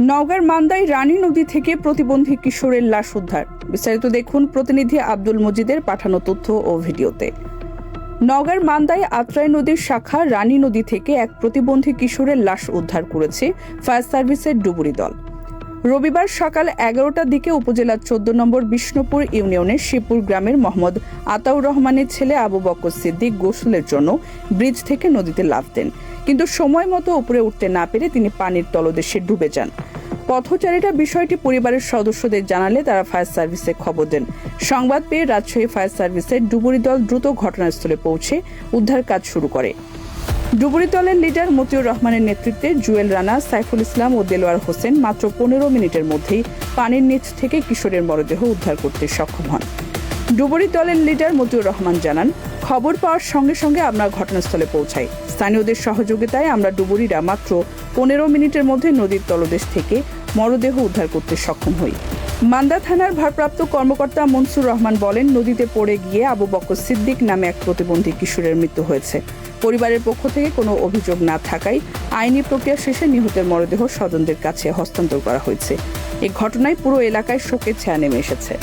নওগাঁর মান্দায় রানী নদী থেকে প্রতিবন্ধী কিশোরের লাশ উদ্ধার। বিস্তারিত দেখুন প্রতিনিধি আব্দুল মজিদের পাঠানো তথ্য ও ভিডিওতে। নওগাঁর মান্দায় আত্রাই নদীর শাখা রানী নদী থেকে এক প্রতিবন্ধী কিশোরের লাশ উদ্ধার করেছে ফায়ার সার্ভিসের ডুবুরি দল। রবিবার সকাল 11টার দিকে উপজেলার 14 নম্বর বিষ্ণুপুর ইউনিয়নের শিবপুর গ্রামের মোহাম্মদ আতাউর রহমানের ছেলে আবু বকর সিদ্দিক গোসলের জন্য ব্রিজ থেকে নদীতে লাফ দেন, কিন্তু সময় মতো উপরে উঠতে না পেরে তিনি পানির তলদেশে ডুবে যান। পথচারীরা বিষয়টি পরিবারের সদস্যদের জানালে তারা ফায়ার সার্ভিসে খবর দেন। সংবাদ পেয়ে রাজশাহী ফায়ার সার্ভিসের ডুবুরি দল দ্রুত ঘটনাস্থলে পৌঁছে উদ্ধার কাজ শুরু করে। ডুবুরি দলের লিডার মতিউর রহমানের নেতৃত্বে জুয়েল রানা, সাইফুল ইসলাম ও দেলোয়ার হোসেন মাত্র 15 মিনিটের মধ্যেই পানির নিচ থেকে কিশোরের মরদেহ উদ্ধার করতে সক্ষম হন। ডুবুরি দলের লিডার মতিউর রহমান জানান, খবর পাওয়ার সঙ্গে সঙ্গে আমরা ঘটনাস্থলে পৌঁছাই। স্থানীয়দের সহযোগিতায় আমরা ডুবুরিরা মাত্র 15 মিনিটের মধ্যে নদীর তলদেশ থেকে মরদেহ উদ্ধার করতে সক্ষম হই। মান্দা থানার ভারপ্রাপ্ত কর্মকর্তা মনসুর রহমান বলেন, নদীতে পড়ে গিয়ে আবু বকর সিদ্দিক নামে এক প্রতিবন্ধী কিশোরের মৃত্যু হয়েছে। পরিবারের পক্ষ থেকে কোনো অভিযোগ না থাকায় আইনি প্রক্রিয়া শেষে নিহতের মরদেহ স্বজনদের কাছে হস্তান্তর করা হয়েছে। এই ঘটনায় পুরো এলাকায় শোকের ছায়া নেমে এসেছে।